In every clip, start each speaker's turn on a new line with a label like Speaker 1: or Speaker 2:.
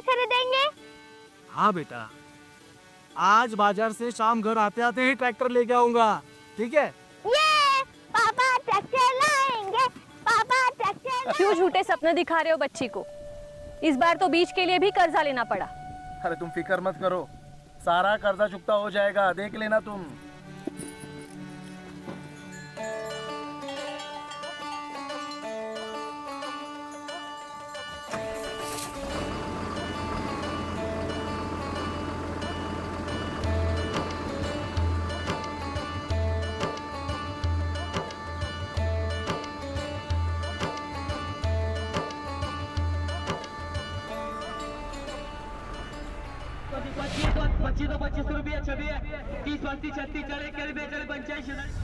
Speaker 1: Tractor खरीदेंगे?
Speaker 2: हाँ बेटा, आज बाजार से शाम घर आते आते ही ट्रैक्टर लेके आऊंगा, ठीक है?
Speaker 1: ये पापा ट्रैक्टर लाएंगे, पापा ट्रैक्टर।
Speaker 3: क्यों झूठे सपने दिखा रहे हो बच्ची को? इस बार तो बीज के लिए भी कर्जा लेना पड़ा।
Speaker 4: अरे तुम फिक्र मत करो, सारा कर्जा चुकता हो जाएगा, देख लेना तुम।
Speaker 5: ₹25 30 35 36 40 40 42 45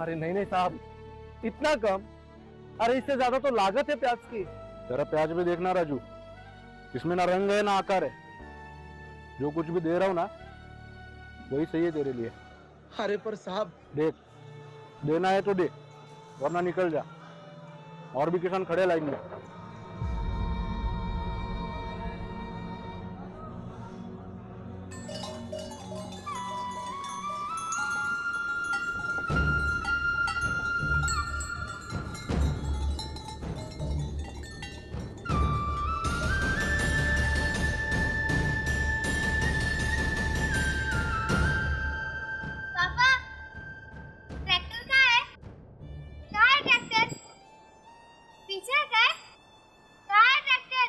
Speaker 4: अरे नहीं नहीं साहब, इतना कम? अरे इससे ज्यादा तो लागत है प्याज की।
Speaker 6: जरा प्याज भी देखना राजू, इसमें ना रंग है ना आकार है। जो कुछ भी दे रहा हूँ ना वही सही है तेरे लिए।
Speaker 4: अरे पर साहब,
Speaker 6: देख, देना है तो दे वरना निकल जा। और भी किसान खड़े लाइन में।
Speaker 1: पापा ट्रैक्टर कहाँ है ट्रैक्टर? पीछे है कहाँ है ट्रैक्टर?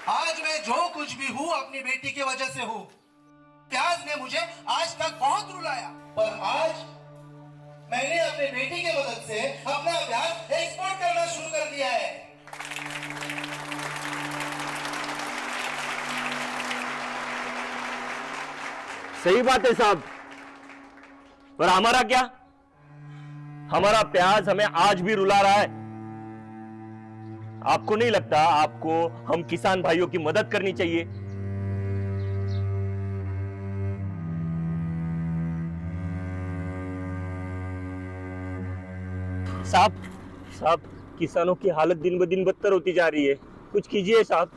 Speaker 7: आज मैं जो कुछ भी हूँ अपनी बेटी की वजह से हूँ। प्याज ने मुझे आज तक बहुत रुलाया, पर आज मैंने अपनी बेटी की मदद से अपना प्याज एक्सपोर्ट करना शुरू कर दिया है।
Speaker 8: सही बात है साहब, पर हमारा क्या? हमारा प्याज हमें आज भी रुला रहा है। आपको नहीं लगता आपको हम किसान भाइयों की मदद करनी चाहिए? साहब, साहब, किसानों की हालत दिन ब दिन बदतर होती जा रही है। कुछ कीजिए साहब।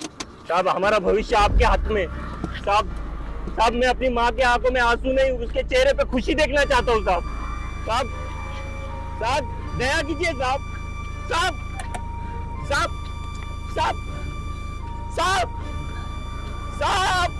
Speaker 8: साहब, हमारा भविष्य आपके हाथ में। साहब, साहब, मैं अपनी माँ के आंखों में आंसू नहीं, उसके चेहरे पे खुशी देखना चाहता हूँ साहब। साहब, साहब, दया कीजिए साहब। साहब, साहब, साहब, साहब, साहब।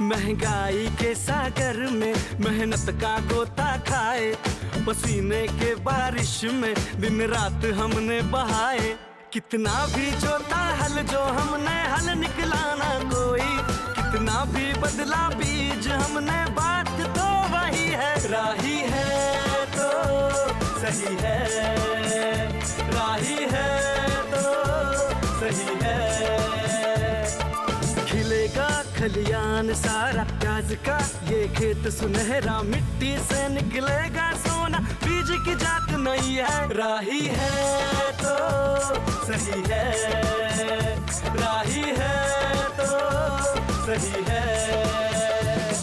Speaker 2: महंगाई के सागर में मेहनत का गोता खाए, पसीने के बारिश में दिन रात हमने बहाए। कितना भी जोता हल जो हमने हल निकला ना कोई, कितना भी बदला बीज हमने बात तो वही है। राही है तो सही है, राही है तो सही है। खिलेगा खलियान सारा प्याज का ये खेत सुनहरा, मिट्टी से निकलेगा सोना, बीज की जात नहीं है। राही है तो सही है, राही है तो सही है।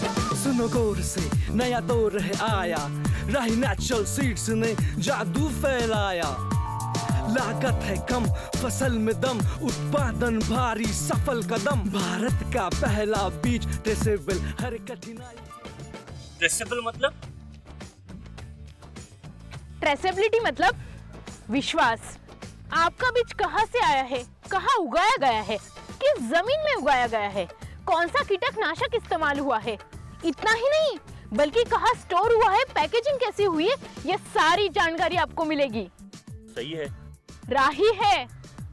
Speaker 2: सुनो गौर से नया दौर है आया, राही नेचुरल सीड्स ने जादू फैलाया। लागत है कम, फसल में दम, उत्पादन भारी, सफल कदम। भारत का पहला बीज ट्रेसेबल, हर कठिनाई।
Speaker 8: ट्रेसेबल मतलब?
Speaker 3: ट्रेसेबिलिटी मतलब विश्वास। आपका बीज कहाँ से आया है, कहाँ उगाया गया है, किस जमीन में उगाया गया है, कौन सा कीटनाशक इस्तेमाल हुआ है, इतना ही नहीं बल्कि कहाँ स्टोर हुआ है, पैकेजिंग कैसी हुई है, ये सारी जानकारी आपको मिलेगी।
Speaker 8: सही है।
Speaker 3: राही है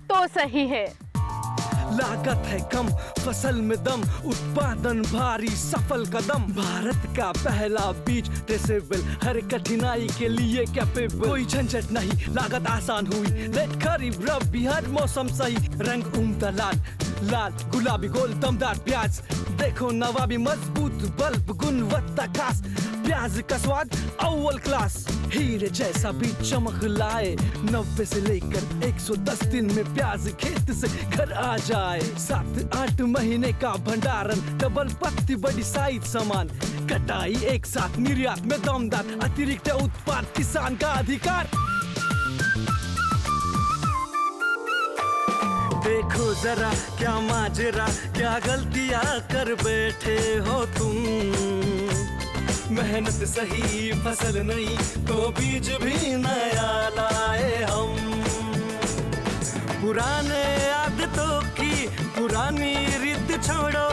Speaker 3: तो सही है।
Speaker 2: लागत है कम, फसल में दम, उत्पादन भारी, सफल कदम। भारत का पहला बीज ट्रेसेबल, हर कठिनाई के लिए कैपेबल। कोई झंझट नहीं, लागत आसान हुई, लेट खरीफ रबी हर मौसम सही। रंग उमदा लाल लाल गुलाबी गोल दमदार प्याज, देखो नवाबी मजबूत बल्ब गुणवत्ता खास। प्याज का स्वाद अव्वल क्लास, हीरे जैसा भी चमक लाए। 90 से लेकर 110 दिन में प्याज खेत से घर आ जाए। 7-8 महीने का भंडारण, डबल पत्ती बड़ी साइज सामान। कटाई एक साथ, निर्यात में दमदार, अतिरिक्त उत्पाद किसान का अधिकार। देखो जरा क्या माजरा, क्या गलतियां कर बैठे हो तुम। मेहनत सही फसल नहीं तो बीज भी नया लाए हम। पुराने आदतों की पुरानी रीत छोड़ो,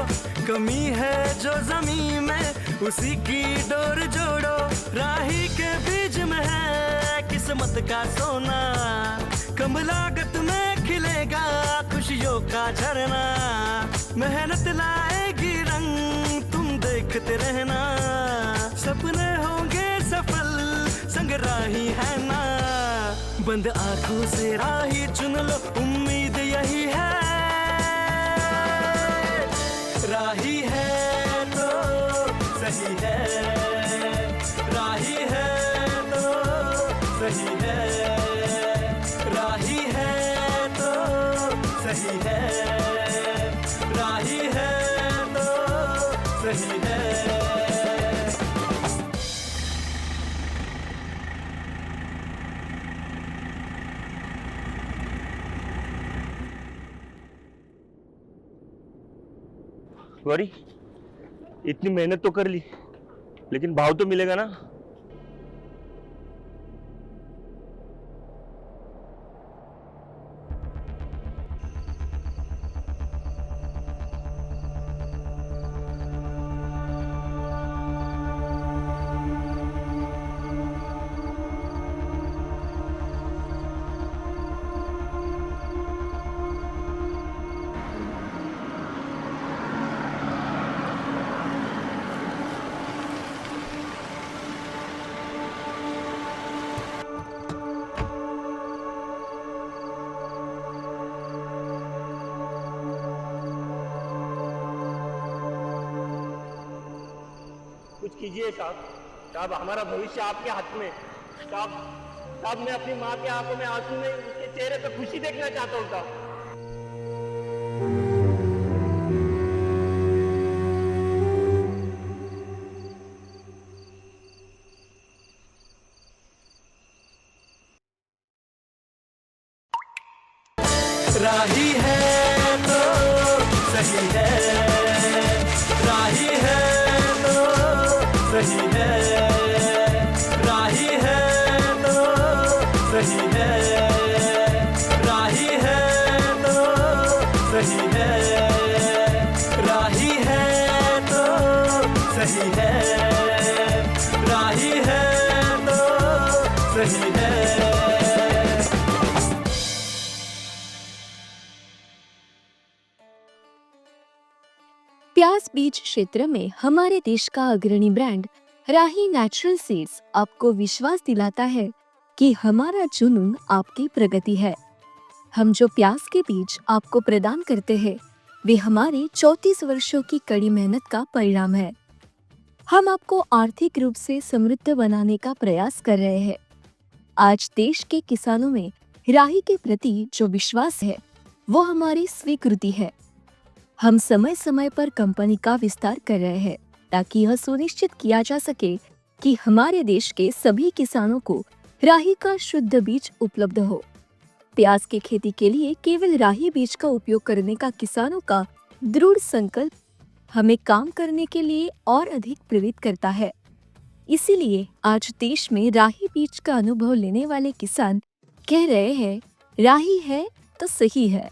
Speaker 2: कमी है जो जमीन में उसी की डोर जोड़ो। राही के बीज में है किस्मत का सोना, कम लागत में खिलेगा खुशियों का झरना। मेहनत लाएगी रंग तुम देखते रहना, सपने होंगे सफल संग राही है ना। बंद आंखों से राही चुन लो, उम्मीद यही है। राही है तो सही है, राही है तो सही है, राही है तो सही है, राही है तो सही है।
Speaker 8: गौरी, इतनी मेहनत तो कर ली, लेकिन भाव तो मिलेगा ना? कुछ कीजिए साहब, साहब हमारा भविष्य आपके हाथ में। साहब, साहब मैं अपनी माँ के आंखों में आंसू नहीं, उसके चेहरे पे खुशी देखना चाहता हूँ साहब।
Speaker 2: राही है तो सही है, राही है तो सही है, राही है तो सही है, राही है तो सही है, राही है तो सही है, राही है तो सही है।
Speaker 9: प्याज बीज क्षेत्र में हमारे देश का अग्रणी ब्रांड राही नेचुरल सीड्स आपको विश्वास दिलाता है कि हमारा जुनून आपकी प्रगति है। हम जो प्याज के बीज आपको प्रदान करते हैं वे हमारे 34 वर्षों की कड़ी मेहनत का परिणाम है। हम आपको आर्थिक रूप से समृद्ध बनाने का प्रयास कर रहे हैं। आज देश के किसानों में राही के प्रति जो विश्वास है वो हमारी स्वीकृति है। हम समय समय पर कंपनी का विस्तार कर रहे हैं ताकि यह सुनिश्चित किया जा सके कि हमारे देश के सभी किसानों को राही का शुद्ध बीज उपलब्ध हो। प्याज की खेती के लिए केवल राही बीज का उपयोग करने का किसानों का दृढ़ संकल्प हमें काम करने के लिए और अधिक प्रेरित करता है। इसीलिए आज देश में राही बीज का अनुभव लेने वाले किसान कह रहे हैं, राही है तो सही है।